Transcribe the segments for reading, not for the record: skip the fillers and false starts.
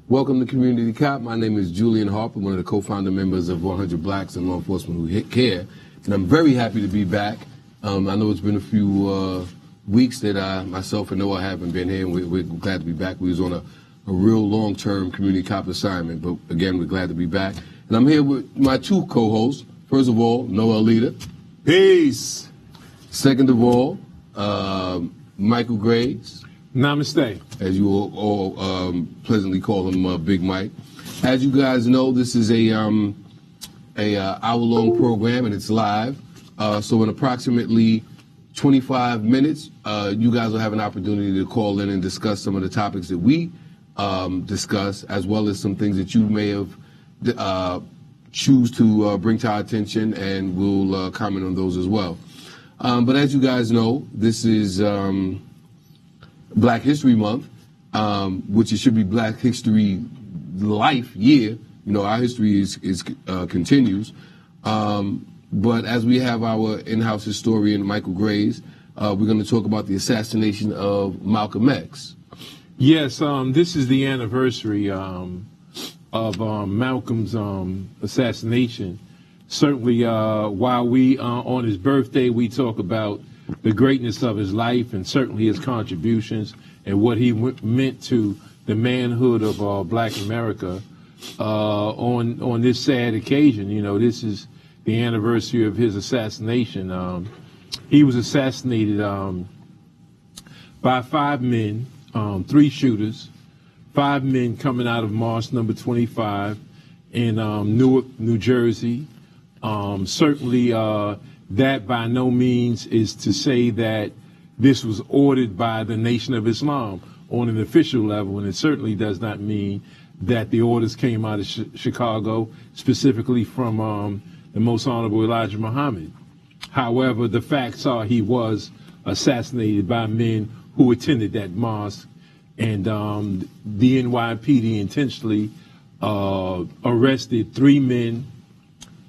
Welcome to Community Cop. My name is Julian Harper, one of the co-founder members of 100 Blacks and Law Enforcement Who Care, and I'm very happy to be back. I know it's been a few weeks that myself and Noah haven't been here, and we're glad to be back. We was on a real long-term Community Cop assignment, but again, we're glad to be back. And I'm here with my two co-hosts. First of all, Noah Alida. Peace. Second of all, Michael Graves. Namaste. As you all pleasantly call him, Big Mike. As you guys know, this is a hour-long program, and it's live. So in approximately 25 minutes, you guys will have an opportunity to call in and discuss some of the topics that we discuss, as well as some things that you may have choose to bring to our attention, and we'll comment on those as well. But as you guys know, this is Black History Month, which it should be Black History Life Year. You know, our history continues. But as we have our in-house historian, Michael Graves, we're going to talk about the assassination of Malcolm X. Yes, this is the anniversary of Malcolm's assassination. Certainly, while we on his birthday, we talk about the greatness of his life and certainly his contributions and what he meant to the manhood of Black America. On this sad occasion, you know, this is the anniversary of his assassination. He was assassinated by 5 men, 3 shooters, 5 men coming out of March number 25 in Newark, New Jersey. Certainly, that by no means is to say that this was ordered by the Nation of Islam on an official level, and it certainly does not mean that the orders came out of Chicago, specifically from the Most Honorable Elijah Muhammad. However, the facts are he was assassinated by men who attended that mosque, and the NYPD intentionally arrested 3 men,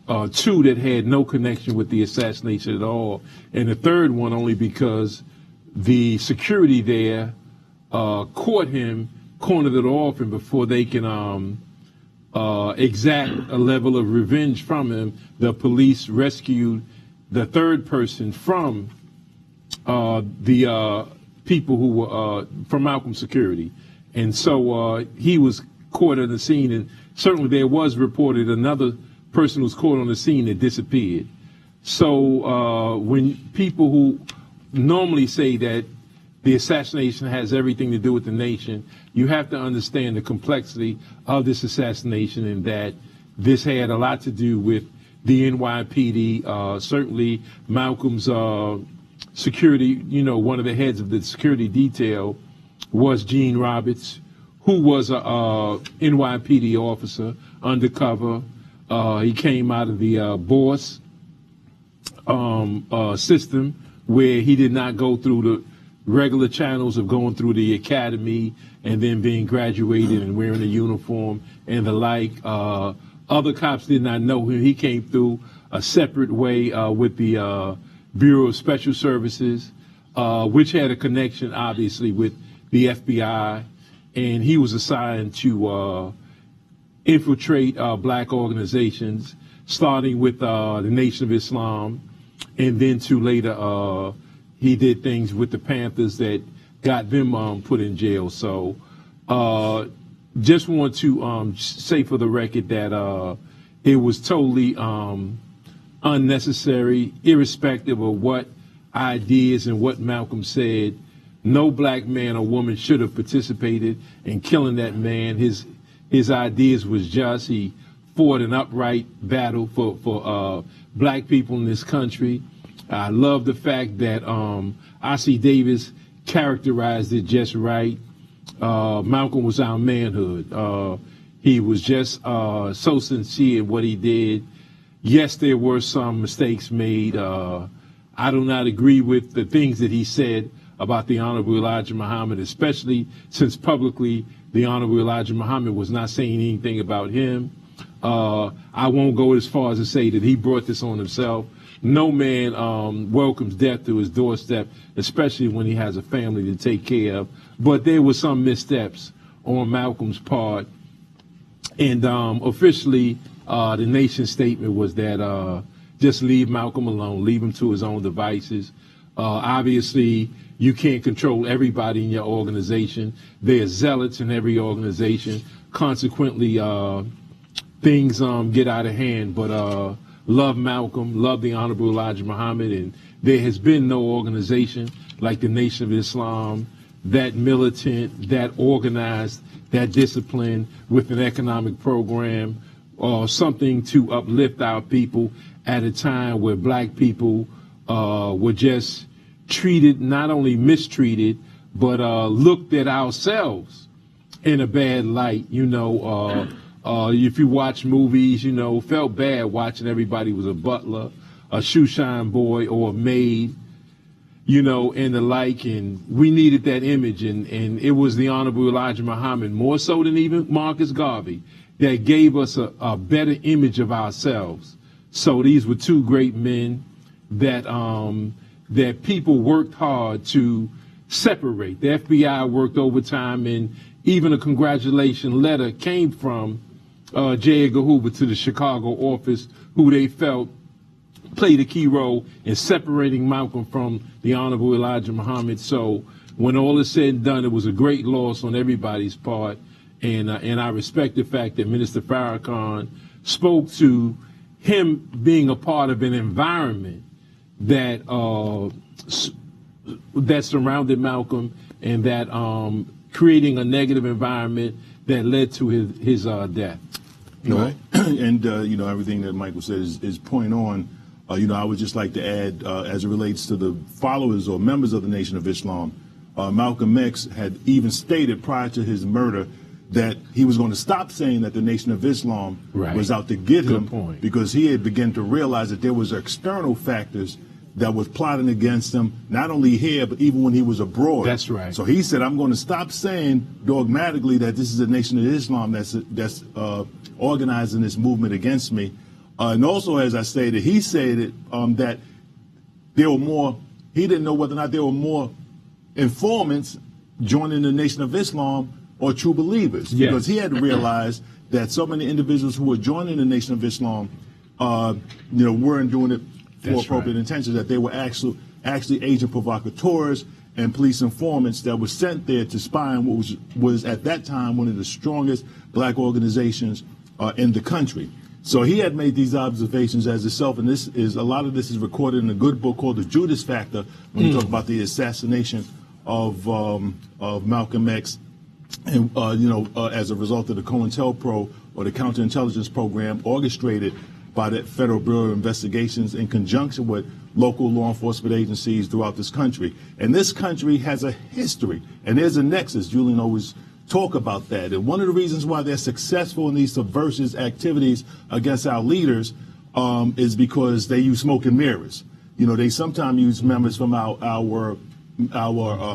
2 that had no connection with the assassination at all, and the third one only because the security there caught him, cornered it off, and before they can exact a level of revenge from him, the police rescued the third person from the people who were from Malcolm's security. And so he was caught on the scene, and certainly there was reported another person was caught on the scene that disappeared. So when people who normally say that the assassination has everything to do with the nation, you have to understand the complexity of this assassination, and that this had a lot to do with the NYPD. Certainly Malcolm's security, you know, one of the heads of the security detail was Gene Roberts, who was a NYPD officer, undercover. He came out of the Boss system, where he did not go through the regular channels of going through the academy and then being graduated and wearing a uniform and the like. Other cops did not know him. He came through a separate way with the Bureau of Special Services, which had a connection, obviously, with the FBI. And he was assigned to infiltrate Black organizations, starting with the Nation of Islam, and then to later he did things with the Panthers that got them put in jail. So just want to say for the record that it was totally unnecessary, irrespective of what ideas and what Malcolm said. No Black man or woman should have participated in killing that man. His ideas was just. He fought an upright battle for Black people in this country. I love the fact that Ossie Davis characterized it just right. Malcolm was our manhood. He was just so sincere in what he did. Yes, there were some mistakes made. I do not agree with the things that he said about the Honorable Elijah Muhammad, especially since publicly the Honorable Elijah Muhammad was not saying anything about him. I won't go as far as to say that he brought this on himself. No man welcomes death to his doorstep, especially when he has a family to take care of. But there were some missteps on Malcolm's part, And officially, the nation's statement was that just leave Malcolm alone, leave him to his own devices. Obviously, you can't control everybody in your organization. There are zealots in every organization. Consequently, things get out of hand. But love Malcolm, love the Honorable Elijah Muhammad, and there has been no organization like the Nation of Islam that militant, that organized, that disciplined with an economic program or something to uplift our people at a time where black people were just treated, not only mistreated, but looked at ourselves in a bad light. If you watch movies, felt bad watching everybody was a butler, a shoe shine boy, or a maid, and the like. And we needed that image. And it was the Honorable Elijah Muhammad, more so than even Marcus Garvey, that gave us a better image of ourselves. So these were two great men that that people worked hard to separate. The FBI worked overtime, and even a congratulation letter came from J. Edgar Hoover to the Chicago office, who they felt played a key role in separating Malcolm from the Honorable Elijah Muhammad. So when all is said and done, it was a great loss on everybody's part. And I respect the fact that Minister Farrakhan spoke to him being a part of an environment that that surrounded Malcolm, and that creating a negative environment that led to his death. Right. And everything that Michael said is point on. I would just like to add, as it relates to the followers or members of the Nation of Islam, Malcolm X had even stated prior to his murder that he was going to stop saying that the Nation of Islam was out to get him, because he had begun to realize that there was external factors that was plotting against him, not only here, but even when he was abroad. That's right. So he said, I'm going to stop saying dogmatically that this is a Nation of Islam that's organizing this movement against me. And also, as I stated, he said that there were more, he didn't know whether or not there were more informants joining the Nation of Islam or true believers. Yes. Because he had to realize that so many individuals who were joining the Nation of Islam, weren't doing it for appropriate intentions, that they were actually agent provocateurs and police informants that were sent there to spy on what was at that time one of the strongest black organizations in the country. So he had made these observations as himself, and a lot of this is recorded in a good book called The Judas Factor, when you talk about the assassination of Malcolm X, and as a result of the COINTELPRO, or the counterintelligence program orchestrated by the Federal Bureau of Investigations in conjunction with local law enforcement agencies throughout this country. And this country has a history, and there's a nexus. Julian always talk about that. And one of the reasons why they're successful in these subversive activities against our leaders is because they use smoke and mirrors. They sometimes use members from our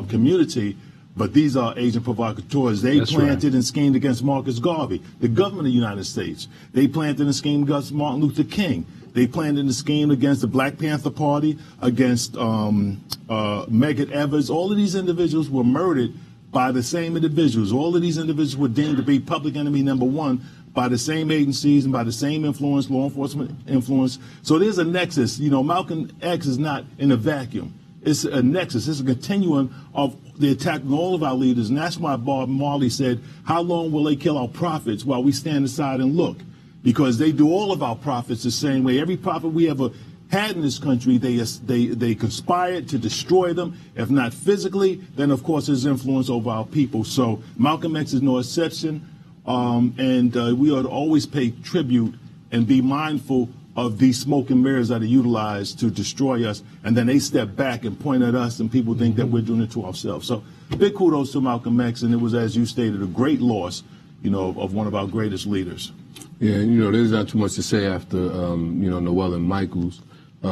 community, but these are agent provocateurs. They planted and schemed against Marcus Garvey, the government of the United States. They planted and schemed against Martin Luther King. They planned and schemed against the Black Panther Party, against Medgar Evers. All of these individuals were murdered by the same individuals. All of these individuals were deemed to be public enemy number one by the same agencies and by the same influence, law enforcement influence. So there's a nexus. Malcolm X is not in a vacuum. It's a nexus. It's a continuum of the attack on all of our leaders. And that's why Bob Marley said, how long will they kill our prophets while we stand aside and look? Because they do all of our prophets the same way. Every prophet we ever had in this country, they conspired to destroy them. If not physically, then of course there's influence over our people. So Malcolm X is no exception. And we ought to always pay tribute and be mindful of these smoke and mirrors that are utilized to destroy us, and then they step back and point at us, and people think that we're doing it to ourselves. So big kudos to Malcolm X, and it was, as you stated, a great loss, of one of our greatest leaders. Yeah, there's not too much to say after, Noel and Michael's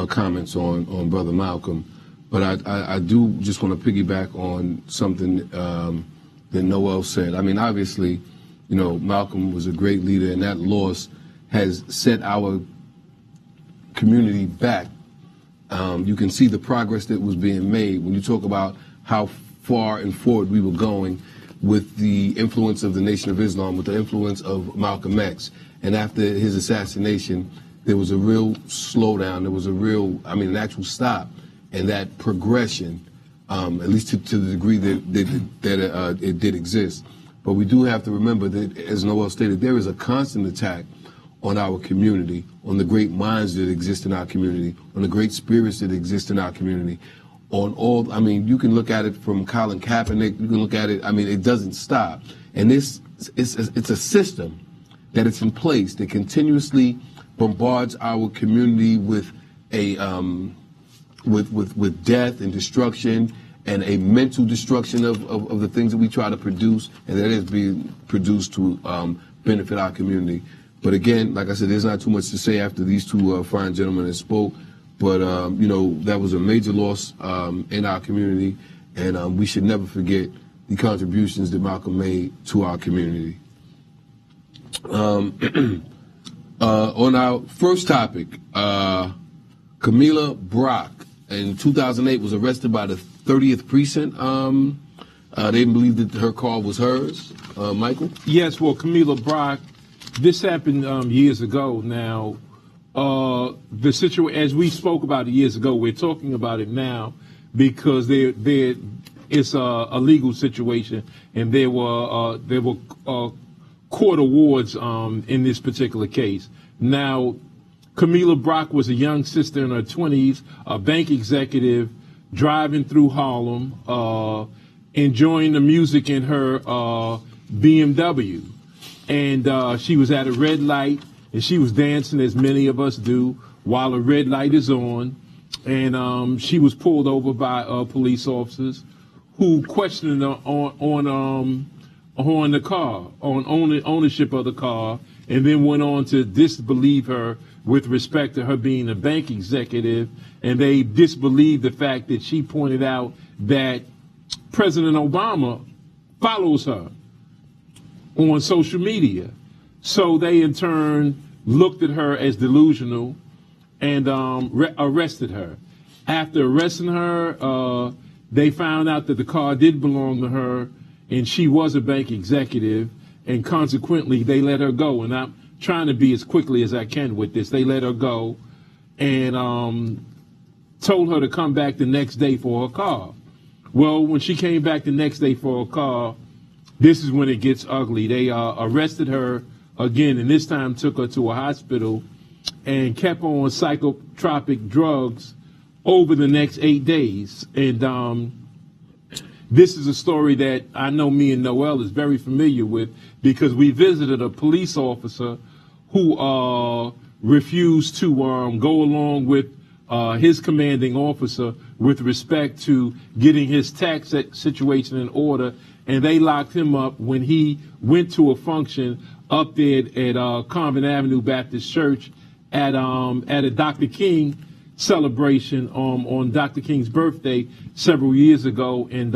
comments on Brother Malcolm, but I do just want to piggyback on something that Noel said. I mean, obviously, Malcolm was a great leader, and that loss has set our community back. You can see the progress that was being made when you talk about how far and forward we were going. with the influence of the Nation of Islam, with the influence of Malcolm X. And after his assassination, there was a real slowdown. There was an actual stop in that progression, at least to the degree that it did exist. But we do have to remember that, as Noel stated, there is a constant attack on our community, on the great minds that exist in our community, on the great spirits that exist in our community. You can look at it from Colin Kaepernick, you can look at it, it doesn't stop. And it's a system that is in place that continuously bombards our community with with death and destruction and a mental destruction of the things that we try to produce, and that is being produced to benefit our community. But again, like I said, there's not too much to say after these two fine gentlemen that spoke. But, that was a major loss in our community, and we should never forget the contributions that Malcolm made to our community. On our first topic, Camila Brock in 2008 was arrested by the 30th Precinct. They didn't believe that her car was hers. Michael? Yes, well, Camila Brock, this happened years ago now. The situation, as we spoke about it years ago, we're talking about it now because it's a legal situation, and there were court awards in this particular case. Now, Camila Brock was a young sister in her 20s, a bank executive, driving through Harlem, enjoying the music in her BMW, and she was at a red light. And she was dancing, as many of us do, while a red light is on. And she was pulled over by police officers who questioned her on the car, on ownership of the car, and then went on to disbelieve her with respect to her being a bank executive. And they disbelieved the fact that she pointed out that President Obama follows her on social media. So they, in turn, looked at her as delusional and arrested her. After arresting her, they found out that the car did belong to her, and she was a bank executive, and consequently, they let her go. And I'm trying to be as quickly as I can with this. They let her go and told her to come back the next day for her car. Well, when she came back the next day for her car, this is when it gets ugly. They arrested her again, and this time took her to a hospital and kept on psychotropic drugs over the next 8 days. And this is a story that I know me and Noel is very familiar with because we visited a police officer who refused to go along with his commanding officer with respect to getting his tax situation in order, and they locked him up when he went to a function up there at Convent Avenue Baptist Church at a Dr. King celebration on Dr. King's birthday several years ago. And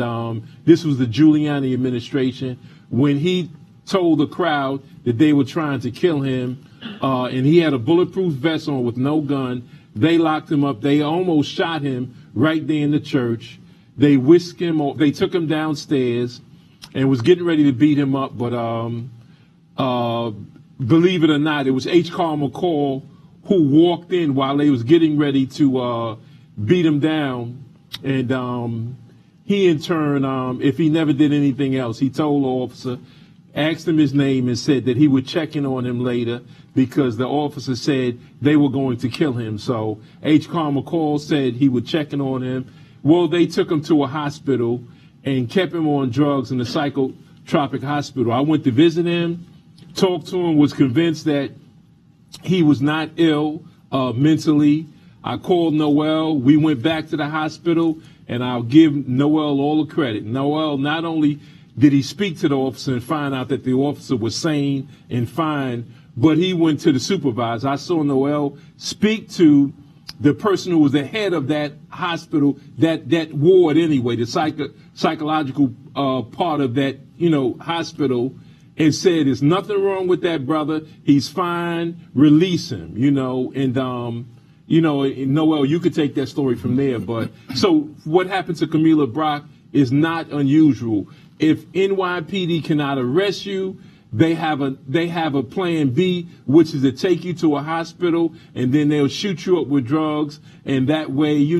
this was the Giuliani administration when he told the crowd that they were trying to kill him, and he had a bulletproof vest on with no gun. They locked him up. They almost shot him right there in the church. They whisked him off. They took him downstairs and was getting ready to beat him up, but believe it or not, it was H. Carl McCall who walked in while they was getting ready to beat him down. And he, in turn, if he never did anything else, he told the officer, asked him his name, and said that he would check in on him later because the officer said they were going to kill him. So H. Carl McCall said he would check in on him. Well, they took him to a hospital and kept him on drugs in the psychotropic hospital. I went to visit him, talked to him, was convinced that he was not ill mentally. I called Noel. We went back to the hospital, and I'll give Noel all the credit. Noel, not only did he speak to the officer and find out that the officer was sane and fine, but he went to the supervisor. I saw Noel speak to the person who was the head of that hospital, that ward anyway, the psychological part of that, hospital, and said, there's nothing wrong with that brother. He's fine. Release him, and, Noel, you could take that story from there. But so what happened to Camila Brock is not unusual. if NYPD cannot arrest you, they have a plan B, which is to take you to a hospital, and then they'll shoot you up with drugs, and that way, you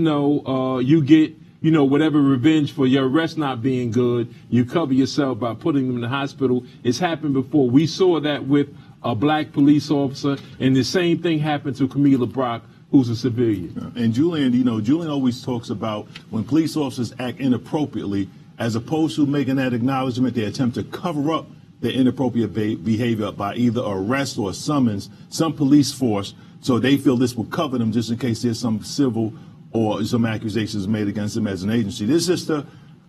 get, whatever revenge for your arrest not being good. You cover yourself by putting them in the hospital. It's happened before. We saw that with a black police officer, and the same thing happened to Camila Brock, who's a civilian. And Julian, Julian always talks about when police officers act inappropriately, as opposed to making that acknowledgement, they attempt to cover up their inappropriate behavior by either arrest or summons some police force, so they feel this will cover them just in case there's some civil or some accusations made against them as an agency. This sister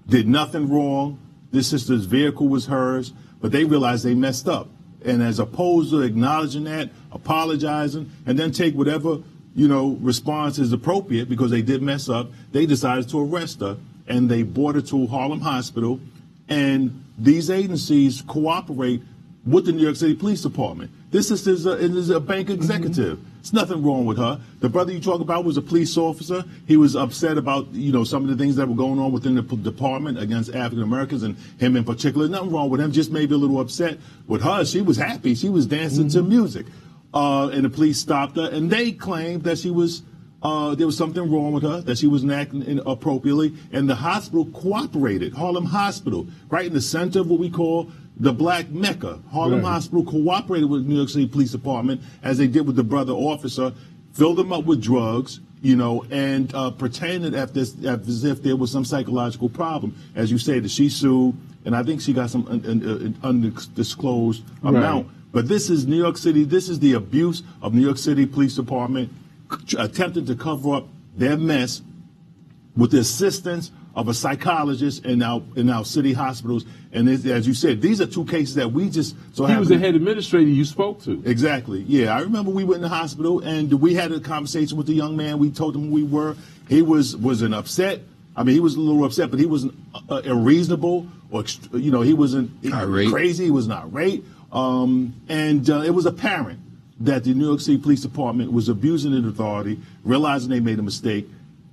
did nothing wrong. This sister's vehicle was hers, but they realized they messed up. And as opposed to acknowledging that, apologizing, and then take whatever, response is appropriate because they did mess up, they decided to arrest her, and they brought her to Harlem Hospital. And these agencies cooperate with the New York City Police Department. This is a bank executive. There's nothing wrong with her. The brother you talk about was a police officer. He was upset about, some of the things that were going on within the department against African Americans, and him in particular. Nothing wrong with him, just maybe a little upset. With her, she was happy. She was dancing to music. And the police stopped her, and they claimed that she was there was something wrong with her, that she wasn't acting inappropriately, and the hospital cooperated. Harlem Hospital, right in the center of what we call the Black Mecca. Harlem Hospital cooperated with the New York City Police Department, as they did with the brother officer, filled them up with drugs, and pretended as if there was some psychological problem. As you said, she sued, and I think she got some undisclosed amount. But this is New York City. This is the abuse of New York City Police Department attempting to cover up their mess with the assistance of a psychologist in our city hospitals. And as you said, these are two cases that we just so he was the head administrator you spoke to. Exactly. Yeah, I remember we went in the hospital and we had a conversation with the young man. We told him who we were. He wasn't upset. I mean, he was a little upset, but he wasn't unreasonable or he wasn't crazy. He was not irate. It was apparent that the New York City Police Department was abusing its authority, realizing they made a mistake.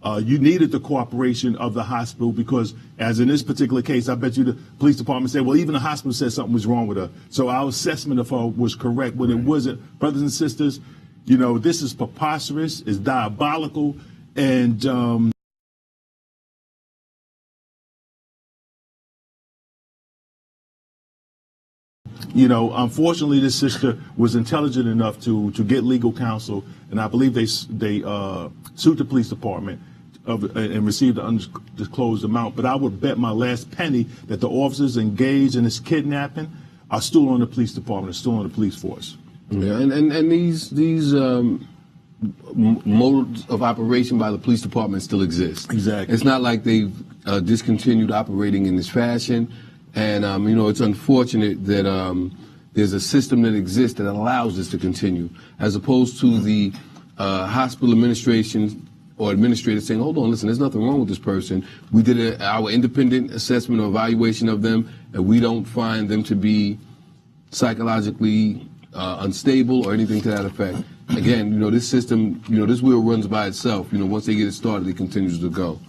You needed the cooperation of the hospital because, as in this particular case, I bet you the police department said, well, even the hospital said something was wrong with her. So our assessment of her was correct when it wasn't. Brothers and sisters, this is preposterous, it's diabolical, and unfortunately, this sister was intelligent enough to get legal counsel, and I believe they sued the police department and received an undisclosed amount. But I would bet my last penny that the officers engaged in this kidnapping are still on the police department, are still on the police force. Yeah, and these modes of operation by the police department still exist. Exactly. It's not like they've discontinued operating in this fashion. And, it's unfortunate that there's a system that exists that allows this to continue, as opposed to the hospital administration or administrators saying, hold on, listen, there's nothing wrong with this person. We did our independent assessment or evaluation of them, and we don't find them to be psychologically unstable or anything to that effect. Again, this system, this wheel runs by itself. Once they get it started, it continues to go.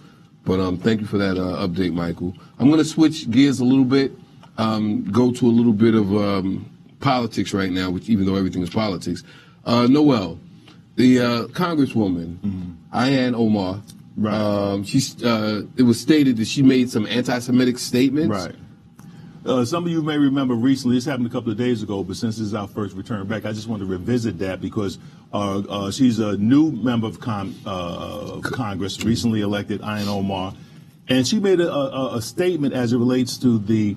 But thank you for that update, Michael. I'm going to switch gears a little bit, go to a little bit of politics right now, which even though everything is politics. Noel, the Congresswoman, Ilhan Omar, it was stated that she made some anti-Semitic statements. Right. Some of you may remember recently, this happened a couple of days ago, but since this is our first return back, I just want to revisit that because she's a new member of Congress, recently elected, Ilhan Omar, and she made a statement as it relates to the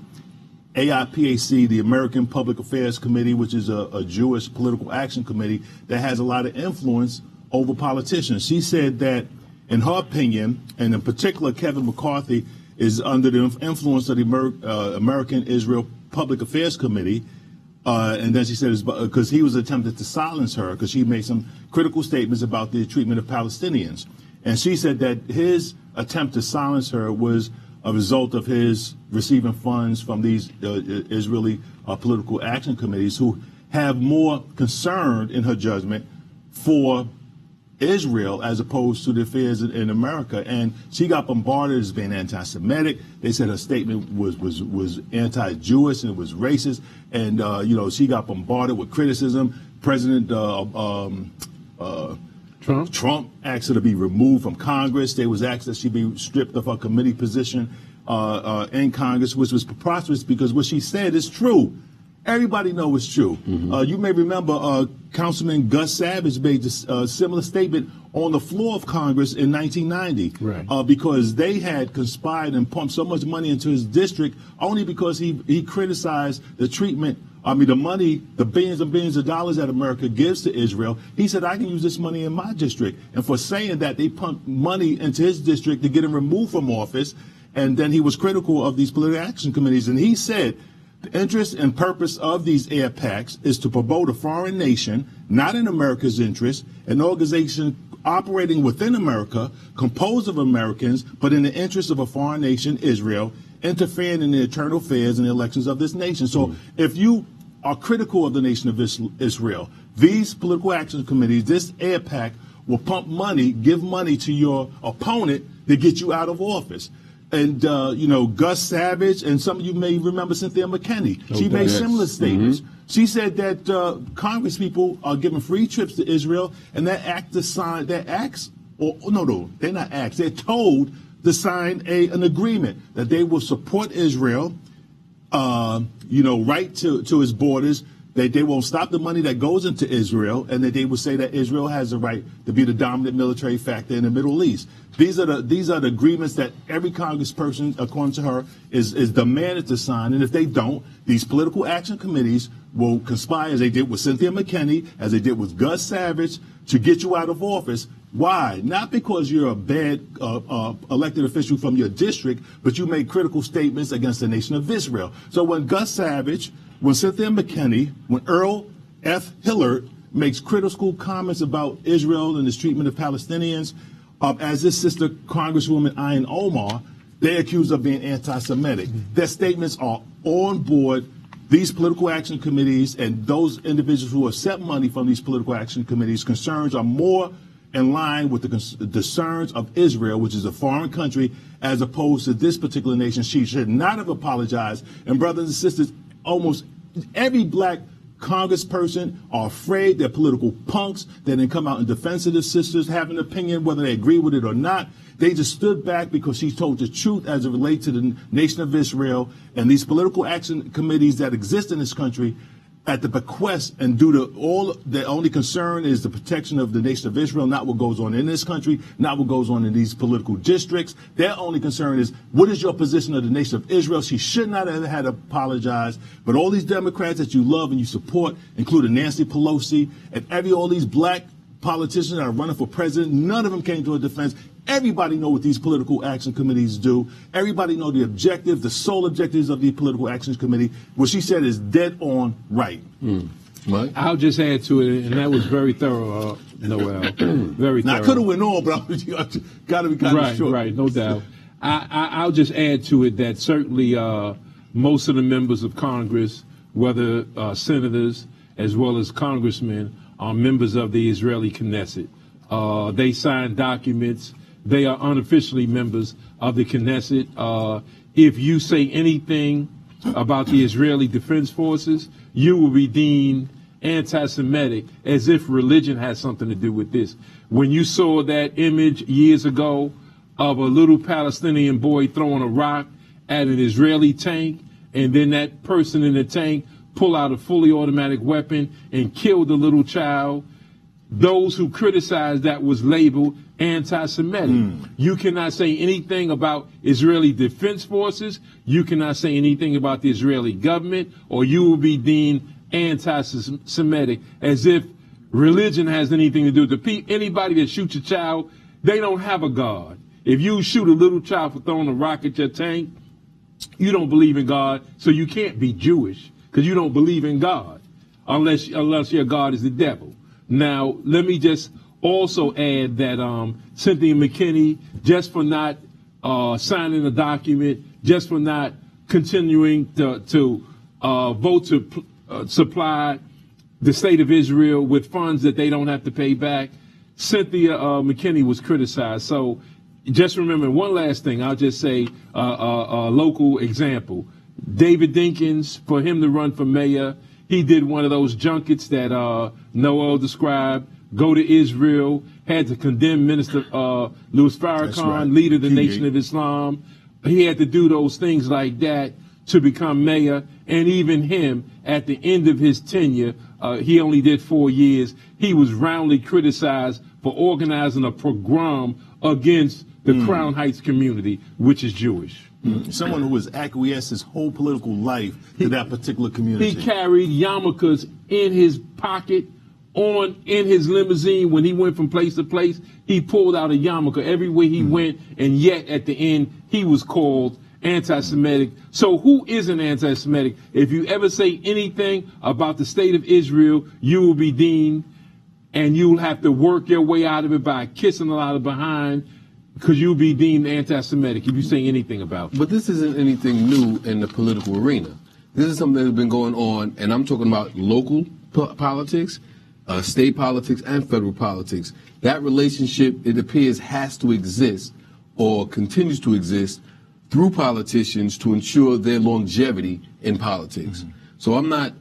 AIPAC, the American Public Affairs Committee, which is a Jewish political action committee that has a lot of influence over politicians. She said that, in her opinion, and in particular Kevin McCarthy, is under the influence of the American Israel Public Affairs Committee. And then she said it's because he was attempted to silence her because she made some critical statements about the treatment of Palestinians. And she said that his attempt to silence her was a result of his receiving funds from these Israeli political action committees who have more concern, in her judgment, for Israel as opposed to the affairs in America. And she got bombarded as being anti-Semitic. They said her statement was anti-Jewish and it was racist. And, she got bombarded with criticism. President Trump asked her to be removed from Congress. They was asked that she be stripped of her committee position in Congress, which was preposterous because what she said is true. Everybody knows it's true. You may remember Councilman Gus Savage made a similar statement on the floor of Congress in 1990 because they had conspired and pumped so much money into his district only because he criticized the treatment, the money, the billions and billions of dollars that America gives to Israel. He said, I can use this money in my district. And for saying that, they pumped money into his district to get him removed from office. And then he was critical of these political action committees. And he said, the interest and purpose of these air packs is to promote a foreign nation, not in America's interest, an organization operating within America, composed of Americans, but in the interest of a foreign nation, Israel, interfering in the internal affairs and the elections of this nation. So if you are critical of the nation of Israel, these political action committees, this air pack will pump money, give money to your opponent to get you out of office. And, Gus Savage, and some of you may remember Cynthia McKinney. She made similar statements. She said that Congress people are giving free trips to Israel, and they're told to sign an agreement that they will support Israel, right to its borders, that they won't stop the money that goes into Israel, and that they will say that Israel has the right to be the dominant military factor in the Middle East. These are the agreements that every congressperson, according to her, is demanded to sign. And if they don't, these political action committees will conspire, as they did with Cynthia McKinney, as they did with Gus Savage, to get you out of office. Why? Not because you're a bad elected official from your district, but you made critical statements against the nation of Israel. So when Gus Savage, when Cynthia McKinney, when Earl F. Hillard makes critical comments about Israel and his treatment of Palestinians, as his sister Congresswoman Ilhan Omar, they accuse of being anti-Semitic. Their statements are on board. These political action committees and those individuals who accept money from these political action committees' concerns are more in line with the concerns of Israel, which is a foreign country, as opposed to this particular nation. She should not have apologized. And brothers and sisters, almost every black congressperson are afraid they're political punks. They didn't come out in defense of their sisters, have an opinion, whether they agree with it or not. They just stood back because she told the truth as it relates to the nation of Israel and these political action committees that exist in this country at the bequest and due to all, the only concern is the protection of the nation of Israel, not what goes on in this country, not what goes on in these political districts. Their only concern is, what is your position of the nation of Israel? She should not have had to apologize. But all these Democrats that you love and you support, including Nancy Pelosi and all these black politicians that are running for president, none of them came to her defense. Everybody know what these political action committees do. Everybody know the objective, the sole objectives of the political action committee. What she said is dead on right. Mike? I'll just add to it, and that was very thorough, Noel. Very thorough. Now, I could have went on, but got to be kind of short. Right, no doubt. I'll just add to it that certainly most of the members of Congress, whether senators as well as congressmen, are members of the Israeli Knesset. They sign documents. They are unofficially members of the Knesset. If you say anything about the Israeli Defense Forces, you will be deemed anti-Semitic, as if religion has something to do with this. When you saw that image years ago of a little Palestinian boy throwing a rock at an Israeli tank, and then that person in the tank pull out a fully automatic weapon and kill the little child, those who criticized that was labeled anti-Semitic. You cannot say anything about Israeli Defense Forces. You cannot say anything about the Israeli government, or you will be deemed anti-Semitic, as if religion has anything to do with it. Anybody that shoots a child, they don't have a God. If you shoot a little child for throwing a rock at your tank, you don't believe in God, so you can't be Jewish, because you don't believe in God, unless your God is the devil. Now, let me just also add that Cynthia McKinney, just for not signing a document, just for not continuing to vote to supply the state of Israel with funds that they don't have to pay back, Cynthia McKinney was criticized. So just remember one last thing. I'll just say a local example. David Dinkins, for him to run for mayor, he did one of those junkets that Noel described, go to Israel, had to condemn Minister Louis Farrakhan, right. leader of the Nation of Islam. He had to do those things like that to become mayor. And even him, at the end of his tenure, he only did 4 years. He was roundly criticized for organizing a pogrom against the Crown Heights community, which is Jewish. Someone who has acquiesced his whole political life to that particular community. He carried yarmulkes in his pocket, in his limousine when he went from place to place. He pulled out a yarmulke everywhere he went, and yet at the end he was called anti-Semitic. So who isn't anti-Semitic? If you ever say anything about the state of Israel, you will be deemed, and you'll have to work your way out of it by kissing a lot of behind, because you'll be deemed anti-Semitic if you say anything about it. But this isn't anything new in the political arena. This is something that's been going on, and I'm talking about local politics, state politics, and federal politics. That relationship, it appears, has to exist or continues to exist through politicians to ensure their longevity in politics. So I'm not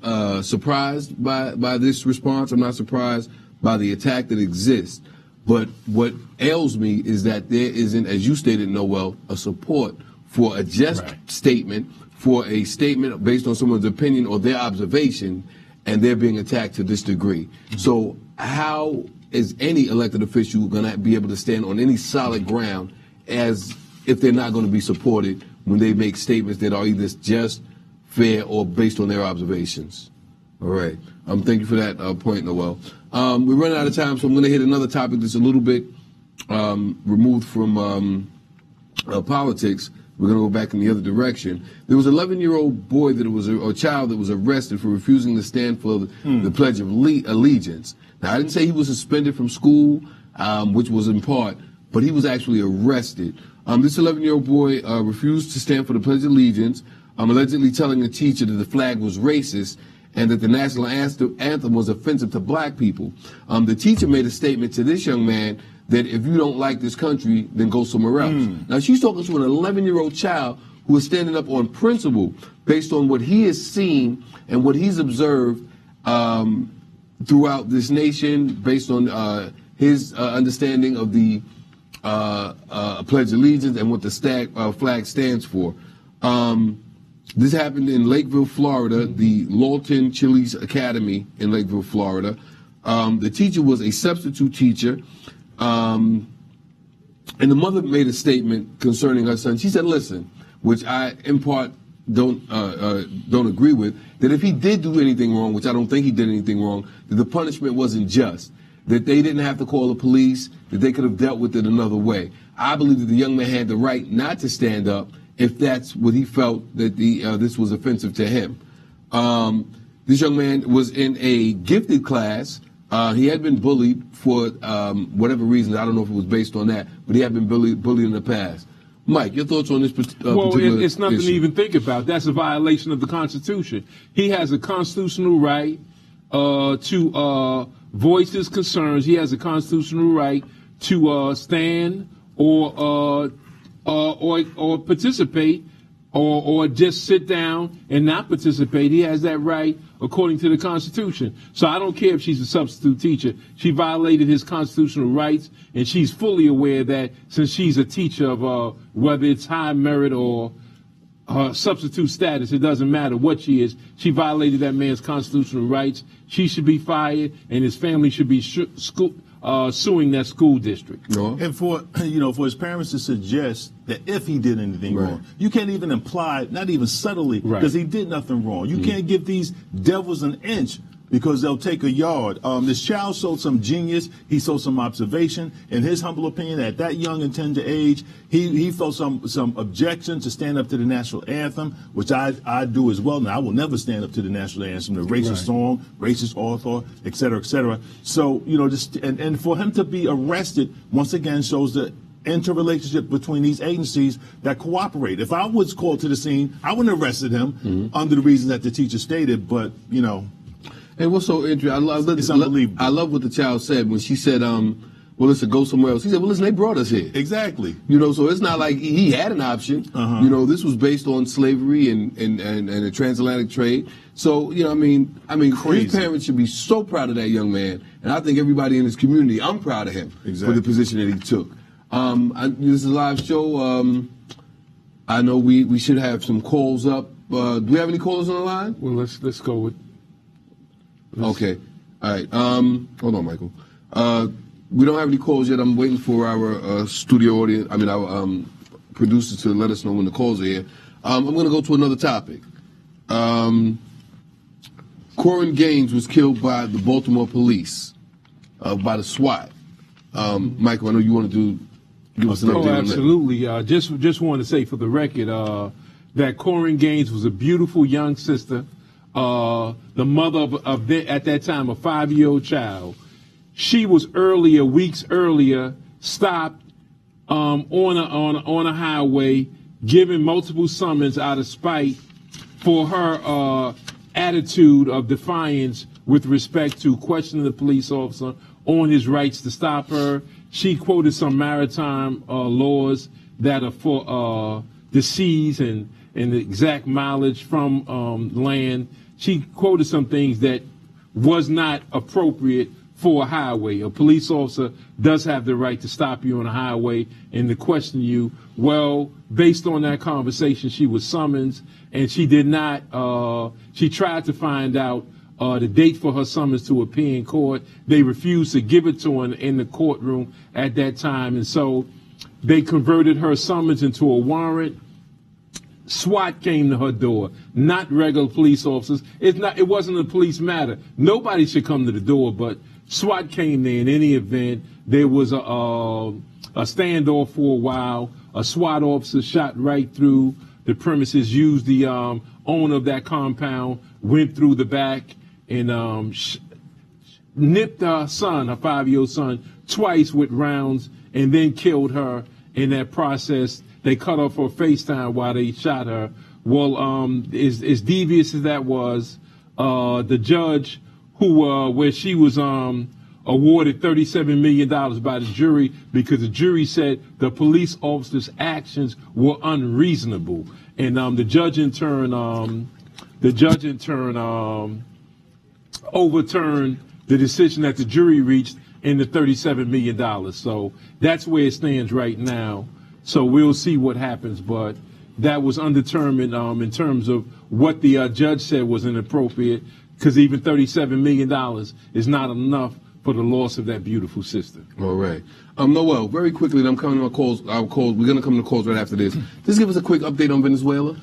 surprised by this response. I'm not surprised by the attack that exists. But what ails me is that there isn't, as you stated, Noel, a support for a just statement, for a statement based on someone's opinion or their observation, and they're being attacked to this degree. So how is any elected official going to be able to stand on any solid ground as if they're not going to be supported when they make statements that are either just, fair, or based on their observations? All right. Thank you for that point, Noel. We're running out of time, so I'm going to hit another topic that's a little bit removed from politics. We're going to go back in the other direction. There was an 11-year-old boy that was a child that was arrested for refusing to stand for the Pledge of Allegiance. Now, I didn't say he was suspended from school, which was in part, but he was actually arrested. This 11-year-old boy refused to stand for the Pledge of Allegiance, allegedly telling the teacher that the flag was racist and that the national anthem was offensive to black people. The teacher made a statement to this young man that if you don't like this country, then go somewhere else. Now, she's talking to an 11-year-old child who is standing up on principle based on what he has seen and what he's observed throughout this nation, based on his understanding of the Pledge of Allegiance and what the flag stands for. This happened in Lakeville, Florida, the Lawton Chiles Academy in Lakeville, Florida. The teacher was a substitute teacher, and the mother made a statement concerning her son. She said, listen, which I, in part, don't agree with, that if he did do anything wrong, which I don't think he did anything wrong, that the punishment wasn't just, that they didn't have to call the police, that they could have dealt with it another way. I believe that the young man had the right not to stand up if that's what he felt that this was offensive to him. This young man was in a gifted class. He had been bullied for whatever reason. I don't know if it was based on that, but he had been bullied in the past. Mike, your thoughts on this particular Well, it's nothing issue? to even think about. That's a violation of the Constitution. He has a constitutional right to voice his concerns. He has a constitutional right to stand or participate or just sit down and not participate. He has that right according to the Constitution. So I don't care if she's a substitute teacher. She violated his constitutional rights, and she's fully aware that since she's a teacher of whether it's high merit or substitute status, it doesn't matter what she is. She violated that man's constitutional rights. She should be fired, and his family should be suing that school district. No. And for his parents to suggest that if he did anything wrong, you can't even imply, not even subtly, because he did nothing wrong. You can't give these devils an inch because they'll take a yard. This child showed some genius. He showed some observation. In his humble opinion, at that young and tender age, he felt some objection to stand up to the national anthem, which I do as well. Now, I will never stand up to the national anthem, the racist song, racist author, et cetera, et cetera. So, and for him to be arrested, once again, shows the interrelationship between these agencies that cooperate. If I was called to the scene, I wouldn't have arrested him under the reason that the teacher stated, but, And what's so interesting, it's unbelievable. I love what the child said when she said, well, listen, go somewhere else. He said, well, listen, they brought us here. Exactly. You know, so it's not like he had an option. You know, this was based on slavery and the transatlantic trade. So, you know, I mean, Crazy. his parents should be so proud of that young man, and I think everybody in his community, I'm proud of him for the position that he took. This is a live show. I know we should have some calls up. Do we have any callers on the line? Well, let's go with. Okay. All right. Hold on, Michael. We don't have any calls yet. I'm waiting for our studio audience. I mean, our producers to let us know when the calls are here. I'm going to go to another topic. Corin Gaines was killed by the Baltimore police, by the SWAT. Michael, I know you want to give us an update on that. Absolutely. Just want to say for the record that Corin Gaines was a beautiful young sister, the mother of at that time, a 5-year-old child. She was weeks earlier, stopped on a highway, given multiple summons out of spite for her attitude of defiance with respect to questioning the police officer on his rights to stop her. She quoted some maritime laws that are for the seas and the exact mileage from land. She quoted some things that was not appropriate for a highway. A police officer does have the right to stop you on a highway and to question you. Well, based on that conversation, she was summoned, and she did not, she tried to find out the date for her summons to appear in court. They refused to give it to her in the courtroom at that time, and so they converted her summons into a warrant. SWAT came to her door, not regular police officers. It wasn't a police matter. Nobody should come to the door, but SWAT came there. In any event, there was a standoff for a while. A SWAT officer shot right through the premises, used the owner of that compound, went through the back, and nipped her son, her 5-year-old son, twice with rounds, and then killed her. In that process, they cut off her FaceTime while they shot her. Well, as devious as that was, the judge where she was awarded $37 million by the jury because the jury said the police officer's actions were unreasonable, and the judge in turn overturned the decision that the jury reached in the $37 million. So that's where it stands right now. So we'll see what happens, but that was undetermined in terms of what the judge said was inappropriate, because even $37 million is not enough for the loss of that beautiful sister. All right. Noel, very quickly, I'm coming to calls. We're going to come to calls right after this. Just give us a quick update on Venezuela.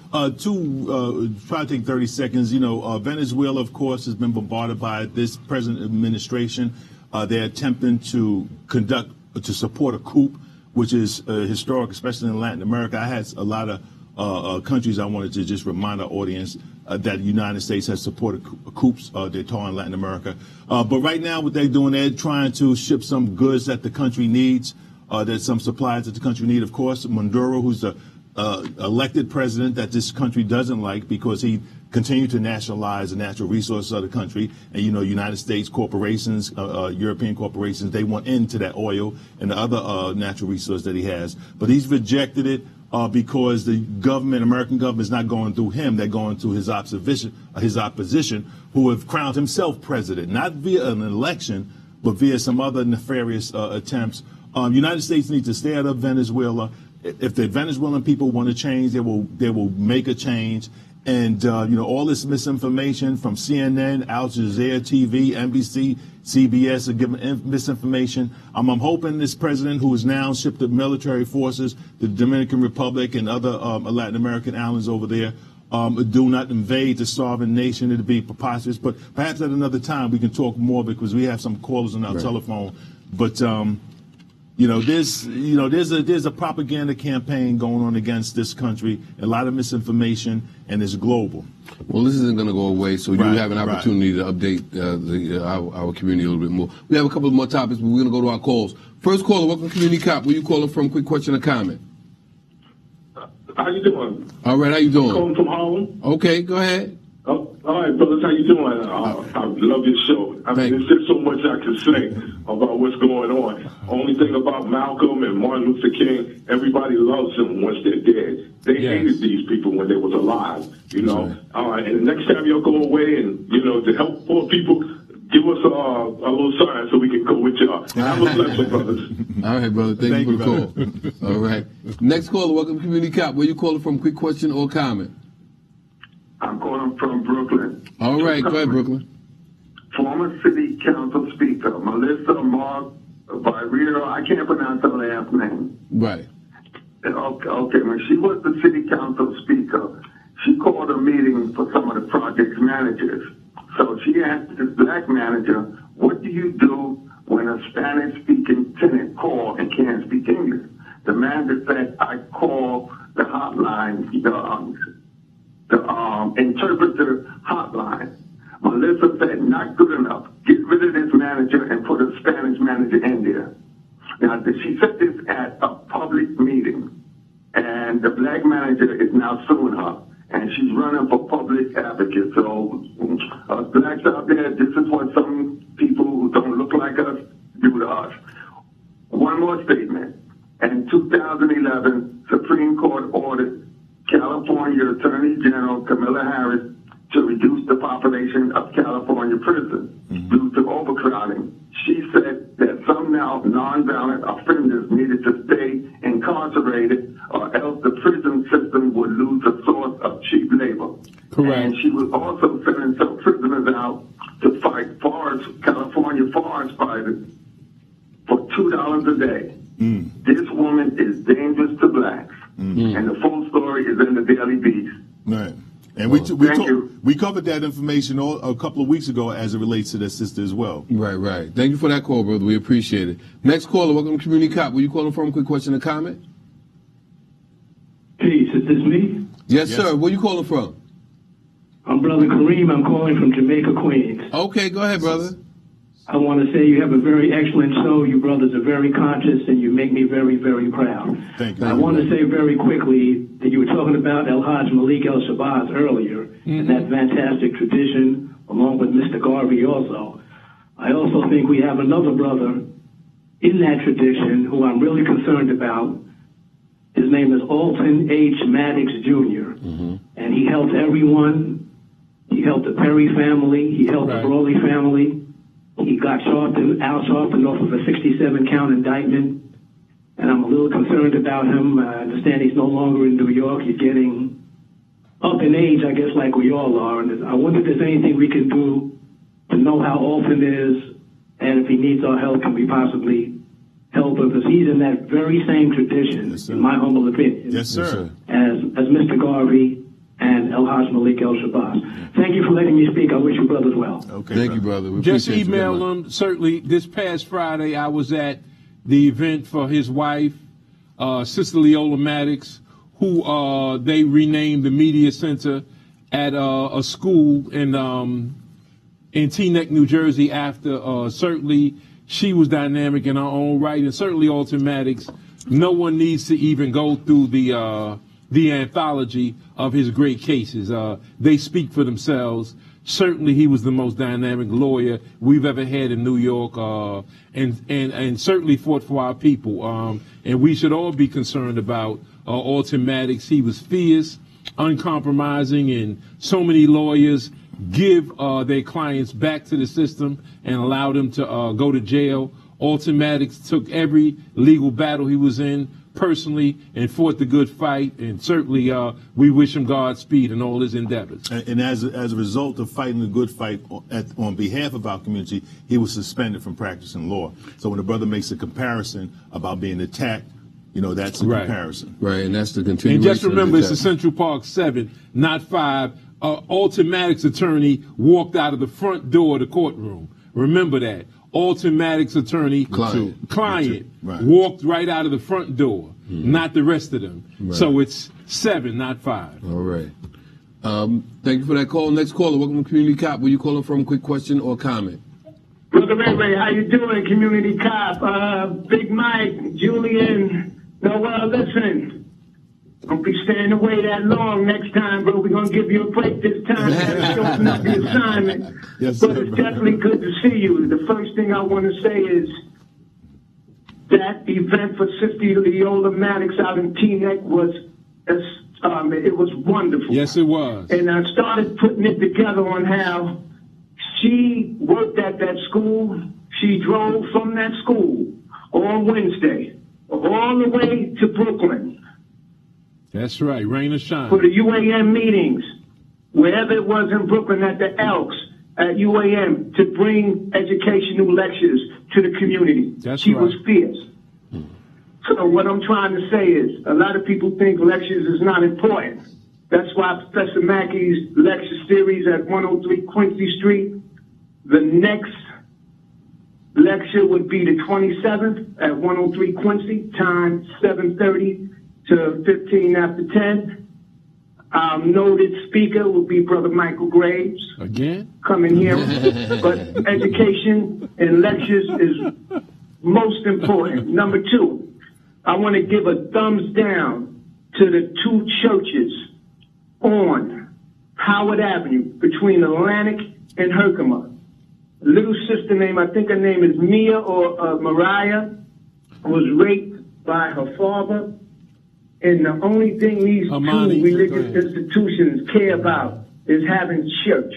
Try to take 30 seconds. You know, Venezuela, of course, has been bombarded by this present administration. They're attempting to support a coup, which is historic, especially in Latin America. I had a lot of countries I wanted to just remind our audience that the United States has supported coups d'etat in Latin America. But right now what they're doing, they're trying to ship some goods that the country needs, there's some supplies that the country needs. Of course, Maduro, who's the elected president that this country doesn't like because he continued to nationalize the natural resources of the country. And, you know, United States corporations, European corporations, they want into that oil and the other natural resource that he has. But he's rejected it. Because the government, American government, is not going through him. They're going through his opposition, who have crowned himself president, not via an election, but via some other nefarious attempts. United States needs to stay out of Venezuela. If the Venezuelan people want to change, they will make a change. And, you know, all this misinformation from CNN, Al Jazeera TV, NBC, CBS are giving misinformation. I'm hoping this president, who has now shipped the military forces to the Dominican Republic and other Latin American islands over there, do not invade the sovereign nation. It'd be preposterous. But perhaps at another time we can talk more, because we have some callers on our telephone. But you know, there's a propaganda campaign going on against this country, a lot of misinformation, and it's global. Well, this isn't going to go away, so you have an opportunity to update our community a little bit more. We have a couple of more topics, but we're going to go to our calls. First caller, welcome to Community Cop. Where you calling from? Quick question or comment? How you doing? All right, how you doing? Calling from Harlem. Okay, go ahead. Oh, All right, brothers, how you doing? I love your show. I mean, there's just so much I can say about what's going on. Only thing about Malcolm and Martin Luther King, everybody loves them once they're dead. They hated these people when they was alive, you know. And the next time y'all go away and, you know, to help poor people, give us a little sign so we can go with y'all. Have a blessing, brothers. All right, brother. Thank you for the call. All right. Next caller, welcome to Community Cop. Where you calling from? Quick question or comment? I'm calling from Brooklyn. All right, go ahead, Brooklyn. Former City Council Speaker, Melissa Mark Virero. I can't pronounce her last name. Right. Okay, when she was the City Council Speaker, she called a meeting for some of the project managers. So she asked this black manager, what do you do when a Spanish-speaking tenant calls and can't speak English? The manager said, I call the hotline, the interpreter hotline. Melissa said, not good enough. Get rid of this manager and put a Spanish manager in there. Now, she said this at a public meeting, and the black manager is now suing her, and she's running for public advocate. So, blacks out there, this is what some people who don't look like us do to us. One more statement. In 2011, Supreme Court ordered California Attorney General Kamala Harris to reduce the population of California prisons due to overcrowding. She said that some now nonviolent offenders needed to stay incarcerated or else the prison system would lose a source of cheap labor. Correct. And she was also sending some prisoners out to fight California forest fires for $2 a day. This woman is dangerous to blacks. And the full story is in the Daily Beast. Right. And we covered that information a couple of weeks ago as it relates to that sister as well. Right, right. Thank you for that call, brother. We appreciate it. Next caller, welcome to Community Cop. Where you calling from? Quick question or comment? Peace. Is this me? Yes, sir. Where you calling from? I'm Brother Kareem. I'm calling from Jamaica, Queens. Okay, go ahead, brother. I want to say you have a very excellent show. You brothers are very conscious, and you make me very, very proud. Thank you. I want to say very quickly that you were talking about El Hajj Malik El Shabazz earlier, and that fantastic tradition, along with Mr. Garvey also. I also think we have another brother in that tradition who I'm really concerned about. His name is Alton H. Maddox Jr., and he helped everyone. He helped the Perry family. He helped the Brawley family. He got out-sharpened off of a 67-count indictment, and I'm a little concerned about him. I understand he's no longer in New York. He's getting up in age, I guess, like we all are. And I wonder if there's anything we can do to know how Alton is, and if he needs our help, can we possibly help him? Because he's in that very same tradition, in my humble opinion, Yes, sir. as Mr. Garvey and El Hajj Malik El Shabazz. Thank you for letting me speak. I wish you brothers well. Okay, Thank you, brother. We Just appreciate you very email much. him. Certainly, this past Friday, I was at the event for his wife, Sister Leola Maddox, who they renamed the media center at a school in Teaneck, New Jersey. After certainly, she was dynamic in her own right, and certainly Alton Maddox. No one needs to even go through the anthology of his great cases. They speak for themselves. Certainly, he was the most dynamic lawyer we've ever had in New York, and certainly fought for our people. And we should all be concerned about Alton Maddox. He was fierce, uncompromising, and so many lawyers give their clients back to the system and allow them to go to jail. Alton Maddox took every legal battle he was in personally and fought the good fight, and certainly we wish him Godspeed in all his endeavors. And as a result of fighting the good fight on behalf of our community, he was suspended from practicing law. So when a brother makes a comparison about being attacked, you know, that's a comparison. Right, and that's the continuation. And just remember, of it's the a Central Park 7, not 5. Alton Maddox attorney walked out of the front door of the courtroom. Remember that. Alton Maddox attorney, client walked right out of the front door, not the rest of them. Right. So it's 7, not 5. All right. Thank you for that call. Next caller, welcome to Community Cop. Where you calling from? Quick question or comment? Brother Ray, how you doing, Community Cop? Big Mike, Julian, Noel, listen. Don't be staying away that long next time, bro. We're going to give you a break this time. Shorten up the assignment. Yes, but sir, it's bro. definitely good to see you. The first thing I want to say is that event for Sister Leola Maddox out in Teaneck was, it was wonderful. Yes, it was. And I started putting it together on how she worked at that school. She drove from that school on Wednesday all the way to Brooklyn. That's right, rain or shine. For the UAM meetings, wherever it was in Brooklyn at the Elks, at UAM, to bring educational lectures to the community. That's she right. was fierce. So what I'm trying to say is, a lot of people think lectures is not important. That's why Professor Mackey's lecture series at 103 Quincy Street, the next lecture would be the 27th at 103 Quincy, time 7:30 to 15 after 10. Our noted speaker will be Brother Michael Graves. Again? Coming here. But education and lectures is most important. Number two, I want to give a thumbs down to the two churches on Howard Avenue between Atlantic and Herkimer. A little sister named, I think her name is Mia or Mariah, was raped by her father. And the only thing these two religious institutions care about is having church.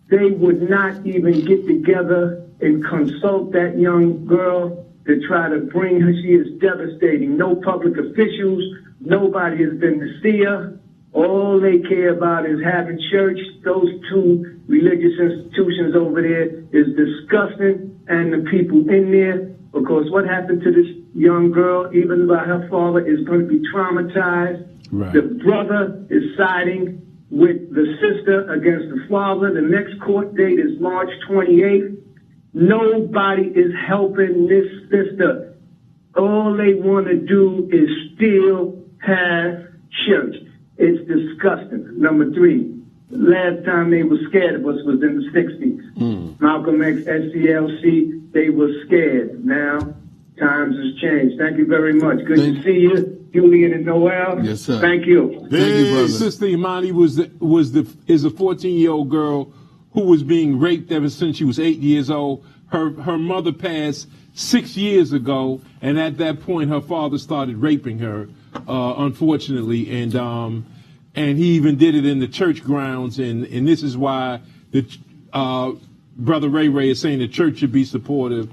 They would not even get together and consult that young girl to try to bring her. She is devastating. No public officials, nobody has been to see her. All they care about is having church. Those two religious institutions over there is disgusting, and the people in there, because what happened to this young girl, even by her father, is going to be traumatized. Right. The brother is siding with the sister against the father. The next court date is March 28th. Nobody is helping this sister. All they want to do is still have church. It's disgusting. Number three, last time they were scared of us was in the 60s. Malcolm X, SCLC, they were scared. Now, times has changed. Thank you very much. Good to see you, Julian and Noel. Yes, sir. Thank you. Thank you, brother. Sister Imani is a 14-year-old girl who was being raped ever since she was 8 years old. Her mother passed 6 years ago, and at that point, her father started raping her, unfortunately, and he even did it in the church grounds, and this is why the Brother Ray is saying the church should be supportive.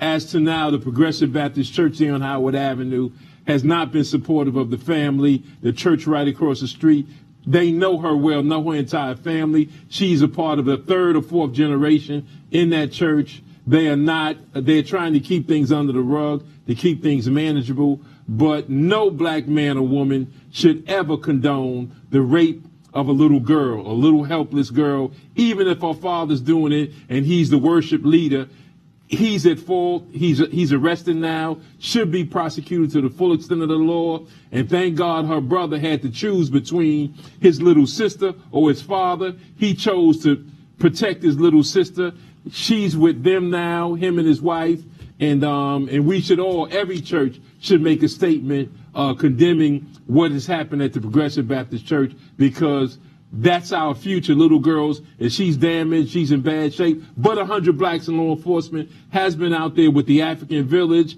As to now, the Progressive Baptist Church here on Howard Avenue has not been supportive of the family. The church right across the street, they know her well, know her entire family. She's a part of the third or fourth generation in that church. They're trying to keep things under the rug, to keep things manageable, but no black man or woman should ever condone the rape of a little girl, a little helpless girl, even if her father's doing it and he's the worship leader. He's at fault. He's arrested now, should be prosecuted to the full extent of the law. And thank God her brother had to choose between his little sister or his father. He chose to protect his little sister. She's with them now, him and his wife. And we should every church should make a statement condemning what has happened at the Progressive Baptist Church, because that's our future, little girls, and she's damaged, she's in bad shape. But 100 Blacks in Law Enforcement has been out there with the African Village,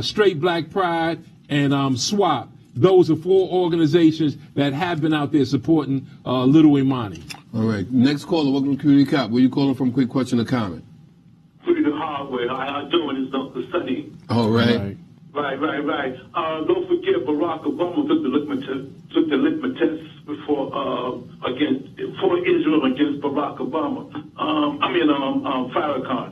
Straight Black Pride, and SWAP. Those are 4 organizations that have been out there supporting little Imani. All right. Next caller, welcome to Community Cop. Where you calling from? Quick question or comment? Pretty hardware. How you doing? It's Dr. Sunny. All right. Right. Don't forget Barack Obama took the litmus test before Israel against Barack Obama. Farrakhan.